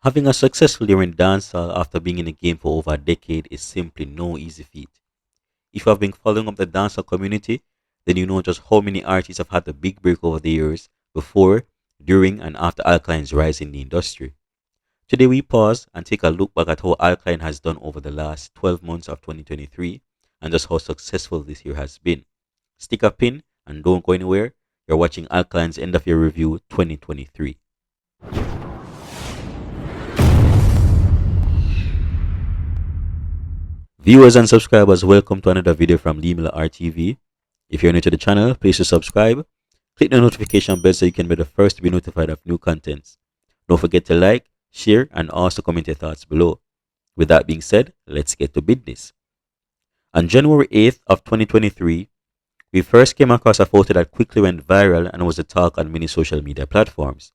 Having a successful year in dancehall after being in the game for over a decade is simply no easy feat. If you have been following up the dancehall community, then you know just how many artists have had a big break over the years before, during, and after Alkaline's rise in the industry. Today we pause and take a look back at how Alkaline has done over the last 12 months of 2023 and just how successful this year has been. Stick a pin and don't go anywhere. You're watching Alkaline's End of Year Review 2023. Viewers and subscribers, welcome to another video from LeeMillerRTV. If you're new to the channel, please subscribe. Click the notification bell so you can be the first to be notified of new contents. Don't forget to like, share, and also comment your thoughts below. With that being said, let's get to business. On January 8th of 2023, we first came across a photo that quickly went viral and was the talk on many social media platforms.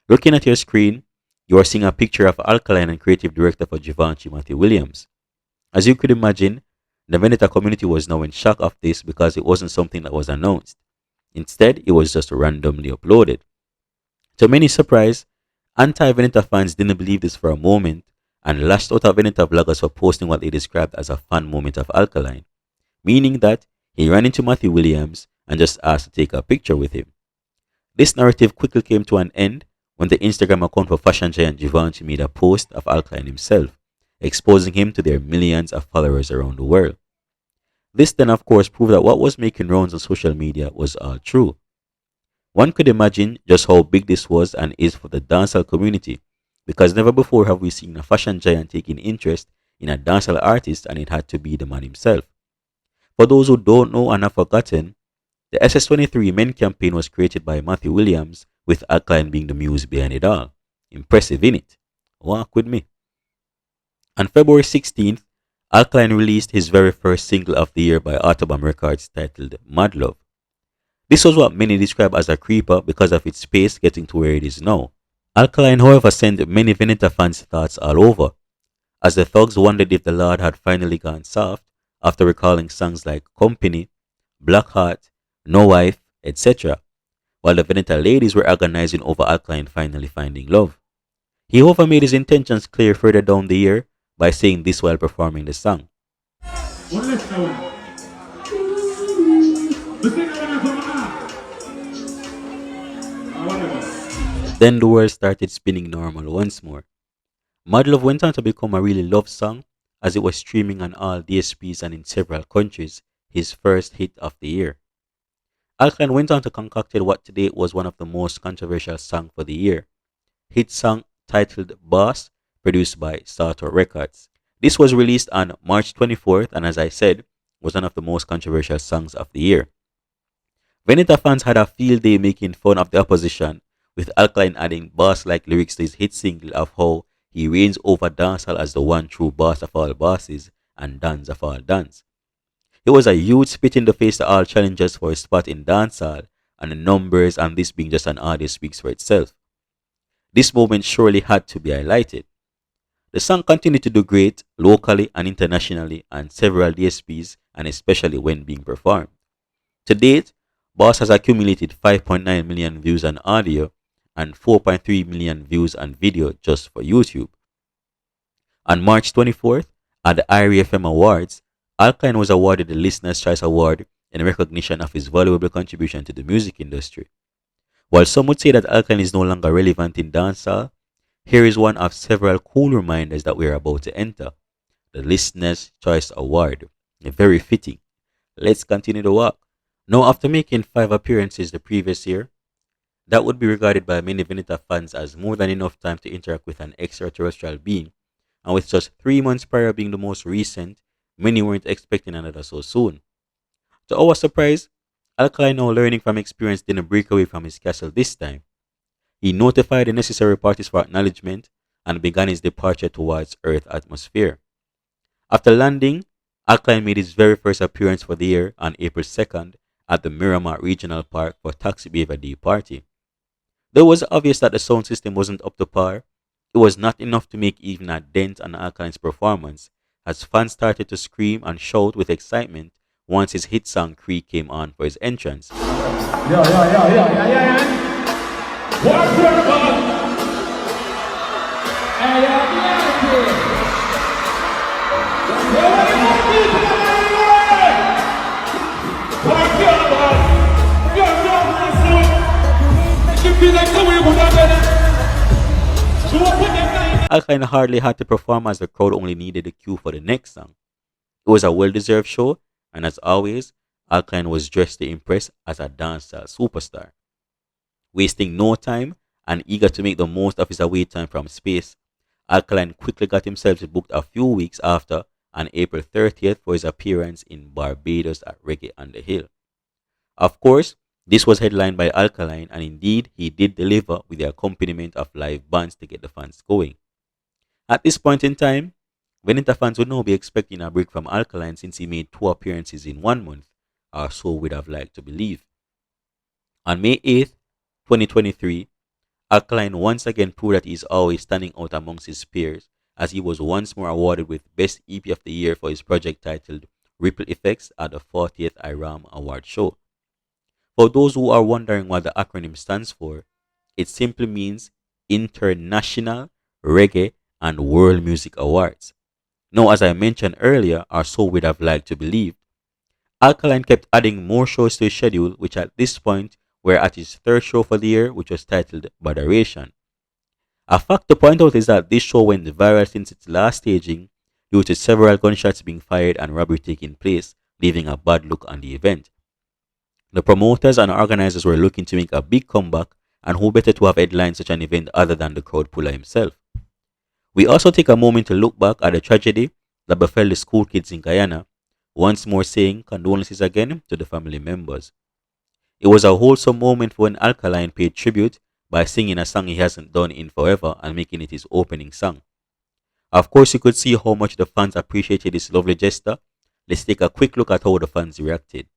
Looking at your screen, you are seeing a picture of Alkaline and creative director for Givenchy, Matthew Williams. As you could imagine, the Veneta community was now in shock of this because it wasn't something that was announced. Instead, it was just randomly uploaded. To many surprise, anti-Veneta fans didn't believe this for a moment and lashed out at Veneta vloggers for posting what they described as a fan moment of Alkaline, meaning that he ran into Matthew Williams and just asked to take a picture with him. This narrative quickly came to an end when the Instagram account for fashion giant Givenchy made a post of Alkaline himself, exposing him to their millions of followers around the world. This then of course proved that what was making rounds on social media was all true. One could imagine just how big this was and is for the dancehall community, because never before have we seen a fashion giant taking interest in a dancehall artist, and it had to be the man himself. For those who don't know and have forgotten, the SS23 Men campaign was created by Matthew Williams, with Alkaline being the muse behind it all. Impressive, innit? Walk with me. On February 16th, Alkaline released his very first single of the year by Autobahn Records titled Mad Love. This was what many describe as a creeper because of its pace getting to where it is now. Alkaline, however, sent many Veneta fans' thoughts all over, as the thugs wondered if the Lord had finally gone soft after recalling songs like Company, Black Heart, No Wife, etc., while the Veneta ladies were agonizing over Alkaline finally finding love. He however made his intentions clear further down the year by saying this while performing the song. Then the world started spinning normal once more. Mad Love went on to become a really loved song as it was streaming on all DSPs and in several countries, his first hit of the year. Alkaline went on to concoct what today was one of the most controversial songs for the year. Hit song titled Boss, produced by Starter Records. This was released on March 24th and, as I said, was one of the most controversial songs of the year. Veneta fans had a field day making fun of the opposition, with Alkaline adding boss-like lyrics to his hit single of how he reigns over dancehall as the one true boss of all bosses and dons of all dons. It was a huge spit in the face to all challengers for a spot in dancehall, and the numbers and this being just an audio speaks for itself. This moment surely had to be highlighted. The song continued to do great locally and internationally on several DSPs, and especially when being performed. To date, Boss has accumulated 5.9 million views on audio and 4.3 million views on video just for YouTube. On March 24th, at the E.O.Y.R Awards, Alkaline was awarded the Listener's Choice Award in recognition of his valuable contribution to the music industry. While some would say that Alkaline is no longer relevant in dancehall, here is one of several cool reminders that we are about to enter: the Listener's Choice Award. Very fitting. Let's continue the walk. Now, after making 5 appearances the previous year, that would be regarded by many Veneta fans as more than enough time to interact with an extraterrestrial being, and with just 3 months prior being the most recent, many weren't expecting another so soon. To our surprise, Alkaline, now learning from experience, didn't break away from his castle this time. He notified the necessary parties for acknowledgement and began his departure towards Earth atmosphere. After landing, Alkaline made his very first appearance for the year on April 2nd at the Miramar Regional Park for Taxi Beaver Day party. Though it was obvious that the sound system wasn't up to par, it was not enough to make even a dent on Alkaline's performance, as fans started to scream and shout with excitement once his hit song Creek came on for his entrance. Yeah. Alkaline hardly had to perform as the crowd only needed a cue for the next song. It was a well-deserved show, and as always, Alkaline was dressed to impress as a dancehall superstar. Wasting no time and eager to make the most of his away time from space, Alkaline quickly got himself booked a few weeks after on April 30th for his appearance in Barbados at Reggae on the Hill. Of course, this was headlined by Alkaline, and indeed he did deliver with the accompaniment of live bands to get the fans going. At this point in time, Veneta fans would now be expecting a break from Alkaline since he made 2 appearances in 1 month, or so we'd have liked to believe. On May 8th, 2023, Alkaline once again proved that he is always standing out amongst his peers as he was once more awarded with Best EP of the Year for his project titled Ripple Effects at the 40th IRAM Award Show. For those who are wondering what the acronym stands for, it simply means International Reggae and World Music Awards. Now, as I mentioned earlier, or so we'd have liked to believe, Alkaline kept adding more shows to his schedule, which at this point were at his third show for the year, which was titled Botheration. A fact to point out is that this show went viral since its last staging due to several gunshots being fired and robbery taking place, leaving a bad look on the event. The promoters and organizers were looking to make a big comeback, and who better to have headlined such an event other than the crowd puller himself. We also take a moment to look back at the tragedy that befell the school kids in Guyana, once more saying condolences again to the family members. It was a wholesome moment when Alkaline paid tribute by singing a song he hasn't done in forever and making it his opening song. Of course, you could see how much the fans appreciated this lovely gesture. Let's take a quick look at how the fans reacted.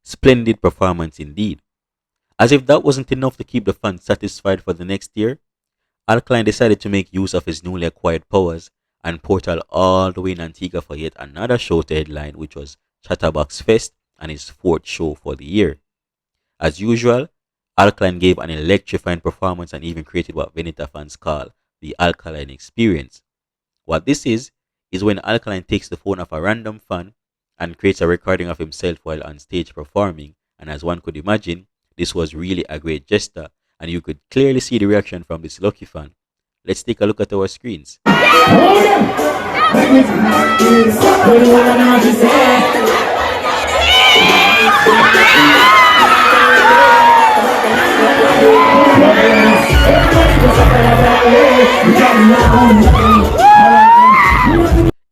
Splendid performance indeed. As if that wasn't enough to keep the fans satisfied for the next year, Alkaline decided to make use of his newly acquired powers and portal all the way in Antigua for yet another show to headline, which was Chatterbox Fest and his fourth show for the year. As usual, Alkaline gave an electrifying performance and even created what Veneta fans call the Alkaline experience. What this is when Alkaline takes the phone of a random fan and creates a recording of himself while on stage performing, and as one could imagine, this was really a great gesture, and you could clearly see the reaction from this lucky fan. Let's take a look at our screens.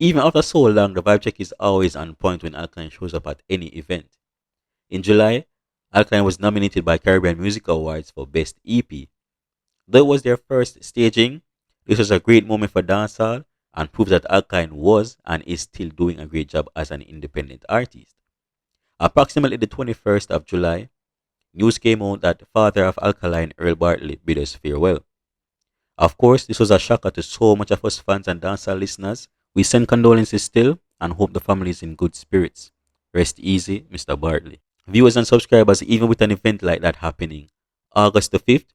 Even after so long, the vibe check is always on point when Alkaline shows up at any event. In July, Alkaline was nominated by Caribbean Music Awards for Best EP. Though it was their first staging, this was a great moment for dancehall and proves that Alkaline was and is still doing a great job as an independent artist. Approximately the 21st of July, news came out that the father of Alkaline, Earl Bartley, bid us farewell. Of course, this was a shocker to so much of us fans and dancehall listeners. We send condolences still and hope the family is in good spirits. Rest easy, Mr. Bartley. Viewers and subscribers, even with an event like that happening, August the 5th,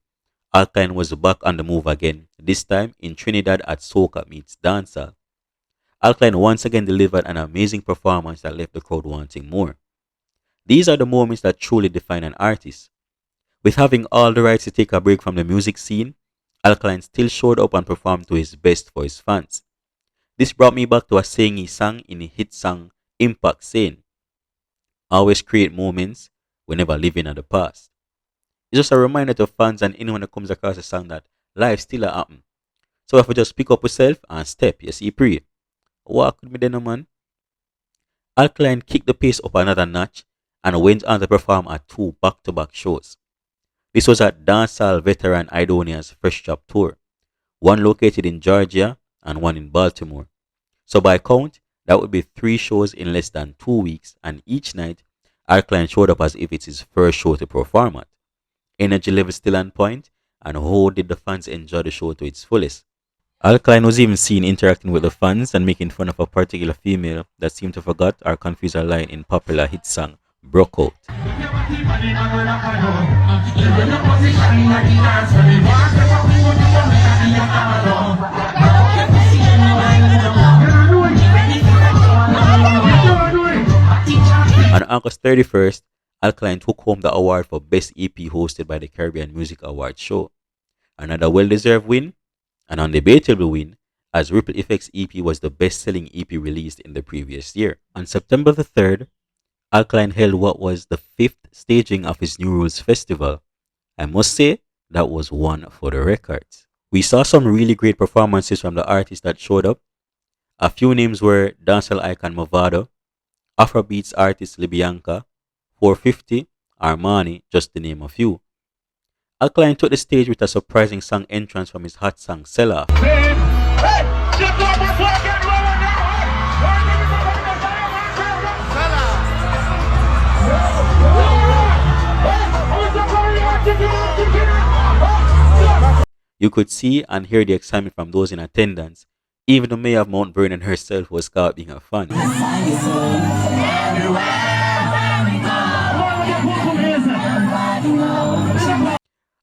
Alkaline was back on the move again, this time in Trinidad at Soca Meets Dancehall. Alkaline once again delivered an amazing performance that left the crowd wanting more. These are the moments that truly define an artist. With having all the rights to take a break from the music scene, Alkaline still showed up and performed to his best for his fans. This brought me back to a saying he sang in the hit song Impact, saying, "Always create moments, we never living in the past." It's just a reminder to fans and anyone that comes across a song that life still a happen. So if we just pick up yourself and step, you see, pray. What could be then, man? Alkaline kicked the pace up another notch and went on to perform at 2 back-to-back shows. This was at dancehall veteran Idonia's Fresh Drop Tour, one located in Georgia and one in Baltimore. So by count, that would be 3 shows in less than 2 weeks, and each night, Alkaline showed up as if it's his first show to perform at. Energy level still on point, and how did the fans enjoy the show to its fullest? Alkaline was even seen interacting with the fans and making fun of a particular female that seemed to forget or confuse a line in popular hit song Broke Out. On August 31st, Alkaline took home the award for Best EP hosted by the Caribbean Music Awards show. Another well-deserved win, an undebatable win, as Ripple Effects EP was the best-selling EP released in the previous year. On September the 3rd, Alkaline held what was the fifth staging of his New Rules Festival. I must say, that was one for the records. We saw some really great performances from the artists that showed up. A few names were dancehall icon Movado, Afrobeats artist Libianca, 450, Armani, just to name a few. Alkaline took the stage with a surprising song entrance from his hot song Sell Off. You could see and hear the excitement from those in attendance. Even the mayor of Mount Vernon herself was caught being a fan.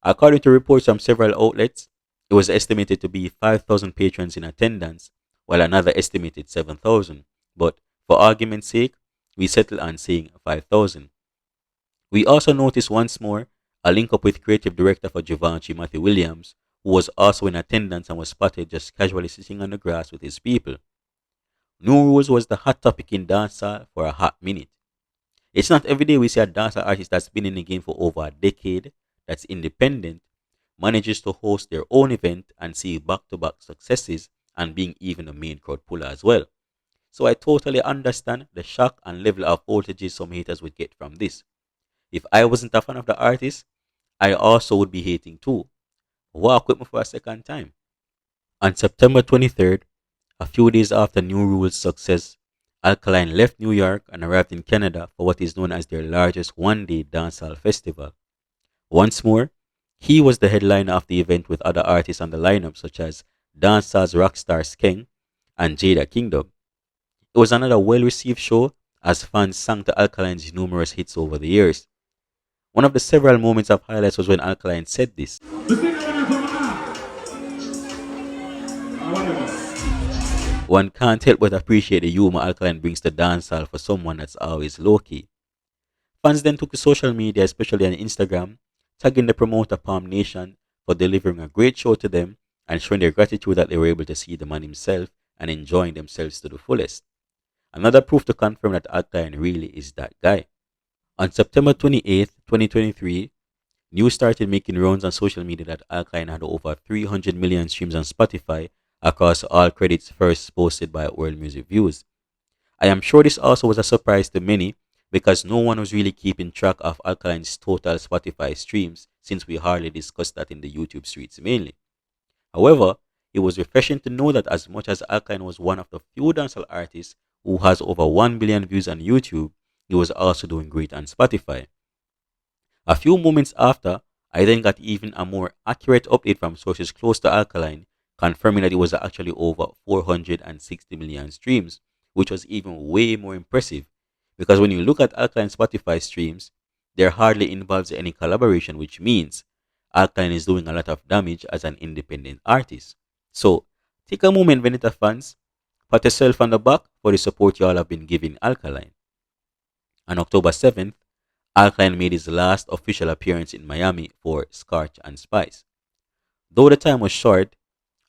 According to reports from several outlets, it was estimated to be 5,000 patrons in attendance, while another estimated 7,000. But for argument's sake, we settled on saying 5,000. We also noticed once more a link up with creative director for Givenchy, Matthew Williams, who was also in attendance and was spotted just casually sitting on the grass with his people. New Rules was the hot topic in dancehall for a hot minute. It's not every day we see a dancehall artist that's been in the game for over a decade, that's independent, manages to host their own event and see back-to-back successes and being even the main crowd puller as well. So I totally understand the shock and level of voltages some haters would get from this. If I wasn't a fan of the artist, I also would be hating too. Walk with me for a second time. On September 23rd, a few days after New Rules' success, Alkaline left New York and arrived in Canada for what is known as their largest one-day dancehall festival. Once more, he was the headliner of the event with other artists on the lineup such as dancehall's rockstar Skeng and Jada Kingdom. It was another well-received show as fans sang to Alkaline's numerous hits over the years. One of the several moments of highlights was when Alkaline said this. One can't help but appreciate the humor Alkaline brings to dancehall for someone that's always low-key. Fans then took to social media, especially on Instagram, tagging the promoter Palm Nation for delivering a great show to them and showing their gratitude that they were able to see the man himself and enjoying themselves to the fullest. Another proof to confirm that Alkaline really is that guy. On September 28th, 2023, news started making rounds on social media that Alkaline had over 300 million streams on Spotify across all credits first posted by World Music Views. I am sure this also was a surprise to many because no one was really keeping track of Alkaline's total Spotify streams since we hardly discussed that in the YouTube streets mainly. However, it was refreshing to know that as much as Alkaline was one of the few dancehall artists who has over 1 billion views on YouTube, he was also doing great on Spotify. A few moments after, I then got even a more accurate update from sources close to Alkaline, confirming that it was actually over 460 million streams, which was even way more impressive. Because when you look at Alkaline Spotify streams, there hardly involves any collaboration, which means Alkaline is doing a lot of damage as an independent artist. So, take a moment, Veneta fans, pat yourself on the back for the support you all have been giving Alkaline. On October 7th, Alkaline made his last official appearance in Miami for Scotch and Spice. Though the time was short,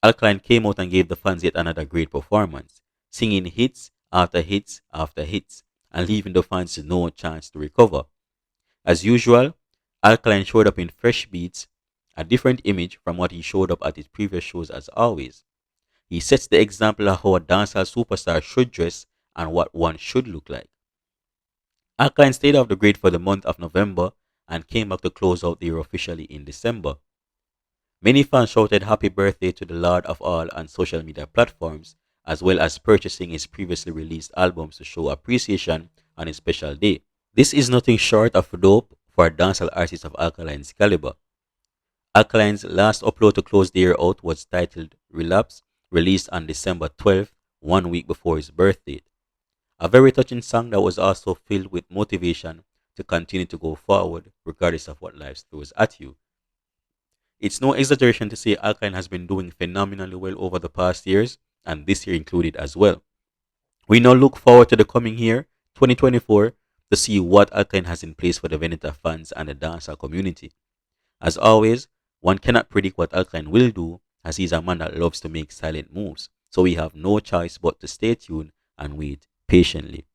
Alkaline came out and gave the fans yet another great performance, singing hits after hits after hits, and leaving the fans no chance to recover. As usual, Alkaline showed up in fresh beats, a different image from what he showed up at his previous shows as always. He sets the example of how a dancehall superstar should dress and what one should look like. Alkaline stayed off the grid for the month of November and came back to close out the year officially in December. Many fans shouted happy birthday to the Lord of All on social media platforms, as well as purchasing his previously released albums to show appreciation on his special day. This is nothing short of dope for a dancehall artist of Alkaline's caliber. Alkaline's last upload to close the year out was titled Relapse, released on December 12th, 1 week before his birthday. A very touching song that was also filled with motivation to continue to go forward regardless of what life throws at you. It's no exaggeration to say Alkaline has been doing phenomenally well over the past years, and this year included as well. We now look forward to the coming year, 2024, to see what Alkaline has in place for the Veneta fans and the dancer community. As always, one cannot predict what Alkaline will do, as he's a man that loves to make silent moves. So we have no choice but to stay tuned and wait patiently.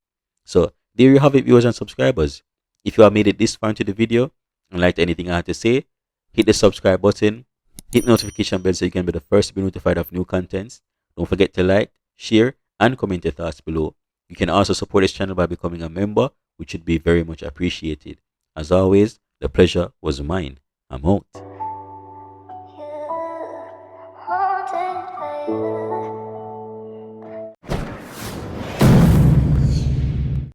So there you have it, viewers and subscribers. If you have made it this far into the video and liked anything I had to say, hit the subscribe button, hit the notification bell so you can be the first to be notified of new contents. Don't forget to like, share, and comment your thoughts below. You can also support this channel by becoming a member, which would be very much appreciated. As always, the pleasure was mine. I'm out.